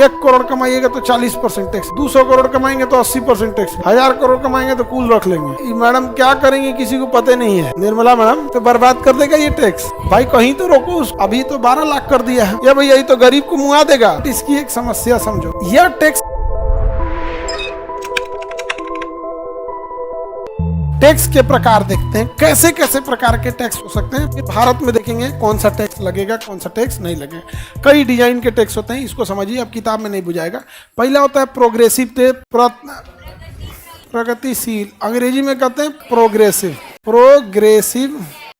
1 करोड़ कमाइएगा तो 40% टैक्स, 200 करोड़ कमाएंगे तो 80% टैक्स, 1000 करोड़ कमाएंगे तो कुल रख लेंगे। ये मैडम क्या करेंगे किसी को पता नहीं है। निर्मला मैडम तो बर्बाद कर देगा ये टैक्स। भाई कहीं तो रोको उसको, अभी तो 12 लाख कर दिया है, या भैया ये तो गरीब को मुआ देगा। इसकी एक समस्या समझो, यह टैक्स टैक्स के प्रकार देखते हैं, कैसे कैसे प्रकार के टैक्स हो सकते हैं। फिर भारत में देखेंगे कौन सा टैक्स लगेगा, कौन सा टैक्स नहीं लगेगा। कई डिजाइन के टैक्स होते हैं, इसको समझिए, अब किताब में नहीं बुझाएगा। पहला होता है प्रोग्रेसिव टैक्स, प्रगतिशील, अंग्रेजी में कहते हैं प्रोग्रेसिव।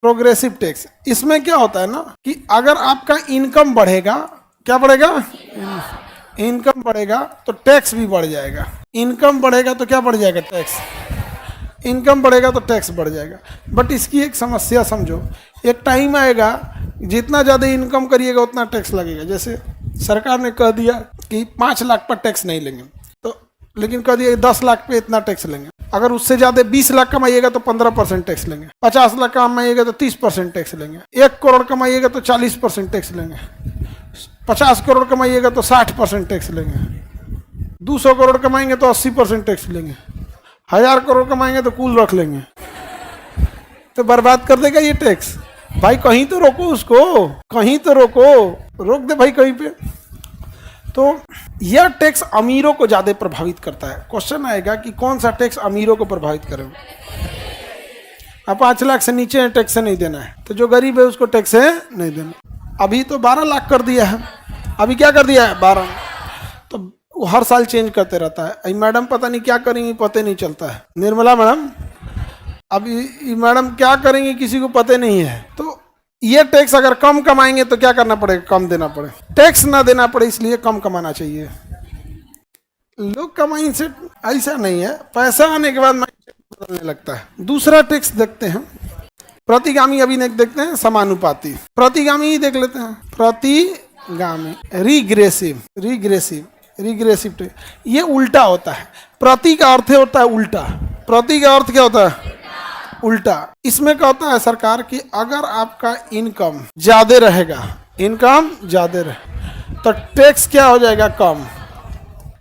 प्रोग्रेसिव टैक्स, इसमें क्या होता है ना कि अगर आपका इनकम बढ़ेगा, क्या बढ़ेगा, इनकम बढ़ेगा तो टैक्स भी बढ़ जाएगा। इनकम बढ़ेगा तो क्या बढ़ जाएगा, टैक्स। इनकम बढ़ेगा तो टैक्स बढ़ जाएगा। बट इसकी एक समस्या समझो, एक टाइम आएगा जितना ज़्यादा इनकम करिएगा उतना टैक्स लगेगा। जैसे सरकार ने कह दिया कि 5 लाख पर टैक्स नहीं लेंगे, तो लेकिन कह दिया 10 लाख पे इतना टैक्स लेंगे। अगर उससे ज़्यादा 20 लाख कमाइएगा तो 15% टैक्स लेंगे, 50 लाख कमाइएगा तो 30% टैक्स लेंगे, 1 करोड़ कमाइएगा तो 40% टैक्स लेंगे, 50 करोड़ कमाइएगा तो 60% टैक्स लेंगे, 200 करोड़ कमाएंगे तो 80% टैक्स लेंगे, 1000 करोड़ कमाएंगे तो कुल रख लेंगे। तो बर्बाद कर देगा ये टैक्स। भाई कहीं तो रोको उसको, कहीं तो रोक दे भाई कहीं पे। तो यह टैक्स अमीरों को ज्यादा प्रभावित करता है। क्वेश्चन आएगा कि कौन सा टैक्स अमीरों को प्रभावित करे। अब 5 लाख से नीचे टैक्स नहीं देना है, तो जो गरीब है उसको टैक्स नहीं देना। अभी तो 12 लाख कर दिया है, अभी क्या कर दिया है 12, तो वो हर साल चेंज करते रहता है। मैडम पता नहीं क्या करेंगी, पता नहीं चलता है। निर्मला मैडम अभी मैडम क्या करेंगी किसी को पता नहीं है। तो ये टैक्स अगर कम कमाएंगे तो क्या करना पड़ेगा, कम देना पड़े। टैक्स ना देना पड़े इसलिए कम कमाना चाहिए। लोग का माइंडसेट ऐसा नहीं है, पैसा आने के बाद माइंडसेट बदलने लगता है। दूसरा टैक्स देखते हैं प्रतिगामी, अभी नहीं देखते हैं समानुपाती। प्रतिगामी ही देख लेते हैं, प्रतिगामी, रिग्रेसिव टैक्स, ये उल्टा होता है। प्रति का अर्थ होता है उल्टा, प्रति का अर्थ क्या होता है, उल्टा। इसमें क्या होता है सरकार की, अगर आपका इनकम ज्यादा रहेगा, इनकम ज्यादा रहे तो टैक्स क्या हो जाएगा, कम।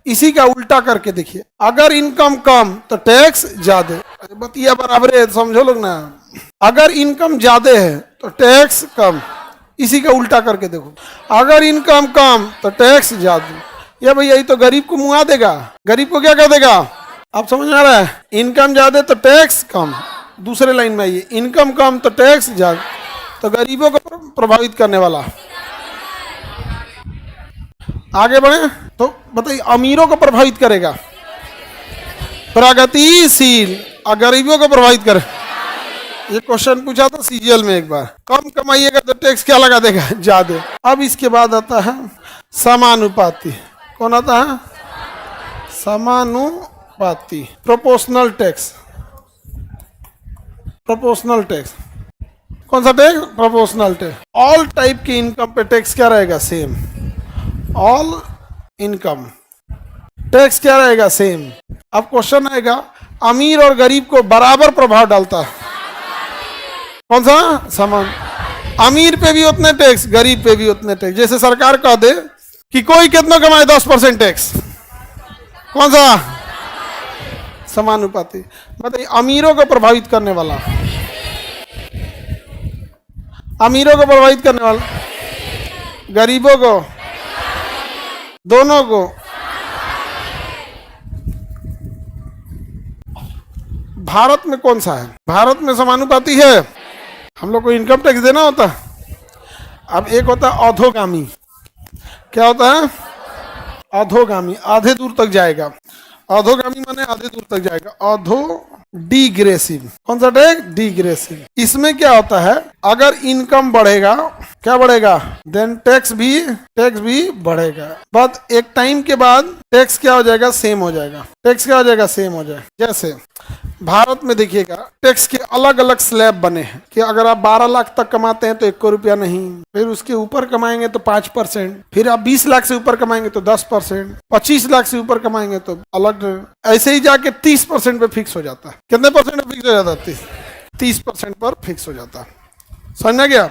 इसी का उल्टा करके देखिए, अगर इनकम कम तो टैक्स ज्यादा। बतिया बराबर है, समझो लोग ना। अगर इनकम ज्यादा है तो टैक्स कम, इसी का उल्टा करके देखो। अगर इनकम कम तो टैक्स ज्यादा। ये भैया ये तो गरीब को मुआ देगा, गरीब को क्या कर देगा। आप समझ में आ रहा है, इनकम ज्यादा तो टैक्स कम। दूसरे लाइन में आइए, इनकम कम तो टैक्स ज्यादा, तो गरीबों को प्रभावित करने वाला। आगे बढ़े तो बताइए, अमीरों को प्रभावित करेगा प्रगतिशील, और गरीबों को प्रभावित करे। ये क्वेश्चन पूछा था सीजीएल में एक बार। कम कमाइएगा तो टैक्स क्या लगा देगा, ज्यादा। अब इसके बाद आता है समानुपाती। कौन आता है, समानुपाती, प्रोपोर्शनल टैक्स। प्रोपोर्शनल टैक्स कौन सा tax, proportional tax. All type की इनकम पे टैक्स क्या रहेगा, सेम। ऑल इनकम टैक्स क्या रहेगा, सेम। अब क्वेश्चन आएगा, अमीर और गरीब को बराबर प्रभाव डालता है कौन सा, समान। अमीर पे भी उतने टैक्स, गरीब पे भी उतने टैक्स। जैसे सरकार कह दे कि कोई कितना कमाए 10% टैक्स, कौन सा, समानुपाती। बताइए अमीरों को प्रभावित करने वाला, अमीरों को प्रभावित करने वाला, गरीबों को, दोनों को। भारत में कौन सा है, भारत में समानुपाती है। हम लोग को इनकम टैक्स देना होता है। अब एक होता है अधोगामी। क्या होता है, अधोगामी, आधे दूर तक जाएगा। अधोगामी माने आधे दूर तक जाएगा। अधो डिग्रेसिव, कौन सा टैक्स, डिग्रेसिव। इसमें क्या होता है, अगर इनकम बढ़ेगा, क्या बढ़ेगा, देन टैक्स भी बढ़ेगा। बट एक टाइम के बाद टैक्स क्या हो जाएगा, सेम हो जाएगा। टैक्स क्या हो जाएगा, सेम हो जाएगा। जैसे भारत में देखिएगा टैक्स के अलग अलग स्लैब बने हैं कि अगर आप 12 लाख तक कमाते हैं तो 1 रुपया नहीं, फिर उसके ऊपर कमाएंगे तो 5%, फिर आप 20 लाख से ऊपर कमाएंगे तो 10%, 25 लाख से ऊपर कमाएंगे तो अलग। ऐसे ही जाके 30% पे फिक्स हो जाता है। कितने परसेंट पे फिक्स हो जाता है, 30% पर फिक्स हो जाता है। समझ में गया।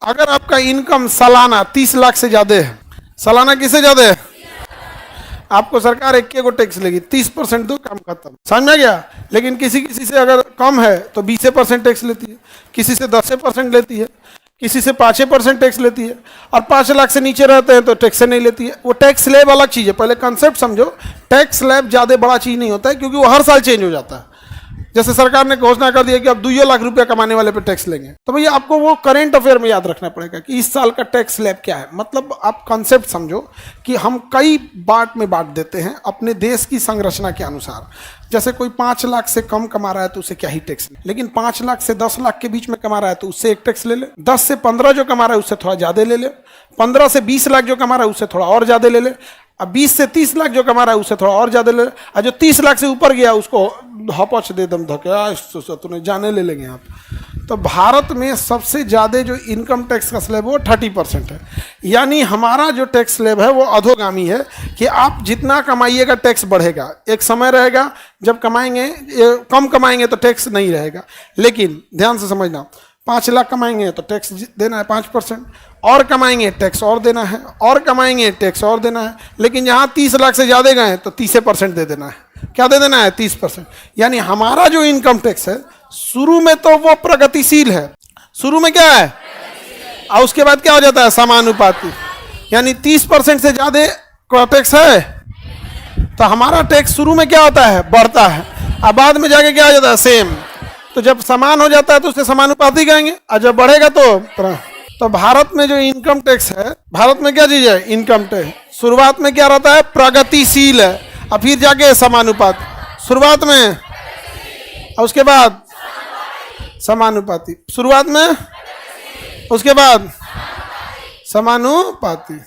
अगर आपका इनकम सालाना 30 लाख से ज्यादा है, सालाना किससे ज्यादा है, आपको सरकार 21 को टैक्स लेगी, 30% दो, काम खत्म, समझ में गया। लेकिन किसी किसी से अगर कम है तो 20% टैक्स लेती है, किसी से 10% लेती है, किसी से 5% टैक्स लेती है, और 5 लाख से नीचे रहते हैं तो टैक्स नहीं लेती है। वो टैक्स स्लैब अलग चीज़ है, पहले कंसेप्ट समझो। टैक्स स्लैब ज़्यादा बड़ा चीज़ नहीं होता है, क्योंकि वो हर साल चेंज हो जाता है। जैसे सरकार ने घोषणा कर दिया कि अब 2 लाख रुपया कमाने वाले पे टैक्स लेंगे, तो भैया आपको वो करंट अफेयर में याद रखना पड़ेगा कि इस साल का टैक्स स्लैब क्या है। मतलब आप कंसेप्ट समझो कि हम कई बांट में बांट देते हैं अपने देश की संरचना के अनुसार। जैसे कोई 5 लाख से कम कमा रहा है तो उसे क्या ही टैक्स ले, लेकिन 5 लाख से 10 लाख के बीच में कमा रहा है तो उससे एक टैक्स ले ले, 10 से 15 जो कमा रहा है उससे थोड़ा ज़्यादा ले ले, 15 से 20 लाख जो कमा रहा है उससे थोड़ा और ज़्यादा ले ले, अब 20 से 30 लाख जो कमा रहा है उससे थोड़ा और ज़्यादा ले ले, और जो 30 लाख से ऊपर गया उसको हपच दे दम धके तूने जाने ले लेंगे आप। तो भारत में सबसे ज़्यादा जो इनकम टैक्स का स्लैब वो 30% है। यानी हमारा जो टैक्स स्लैब है वो अधोगामी है कि आप जितना कमाइएगा टैक्स बढ़ेगा। एक समय रहेगा जब कमाएंगे, कम कमाएंगे तो टैक्स नहीं रहेगा। लेकिन ध्यान से समझना, 5 लाख कमाएंगे तो टैक्स देना है 5%, और कमाएंगे टैक्स और देना है, और कमाएंगे टैक्स और देना है। लेकिन यहाँ 30 लाख से ज़्यादा गए तो 30% दे देना है। क्या दे देना है? 30%। यानी हमारा जो इनकम टैक्स है शुरू में तो वो प्रगतिशील है, शुरू में क्या है, और उसके बाद क्या हो जाता है? समानुपाती। यानी 30% से ज़्यादा का टैक्स है तो हमारा टैक्स शुरू में क्या होता है? बढ़ता है, और बाद में जाके क्या हो जाता है? सेम। तो जब समान हो जाता है तो उससे समानुपाती कहेंगे, और जब बढ़ेगा तो भारत में जो इनकम टैक्स है, भारत में क्या चीज़ है? Income tax. शुरुआत में क्या रहता है? प्रगतिशील है, और फिर जाके समानुपात। शुरुआत में और उसके बाद समानुपाती, शुरुआत में उसके बाद समानुपाती।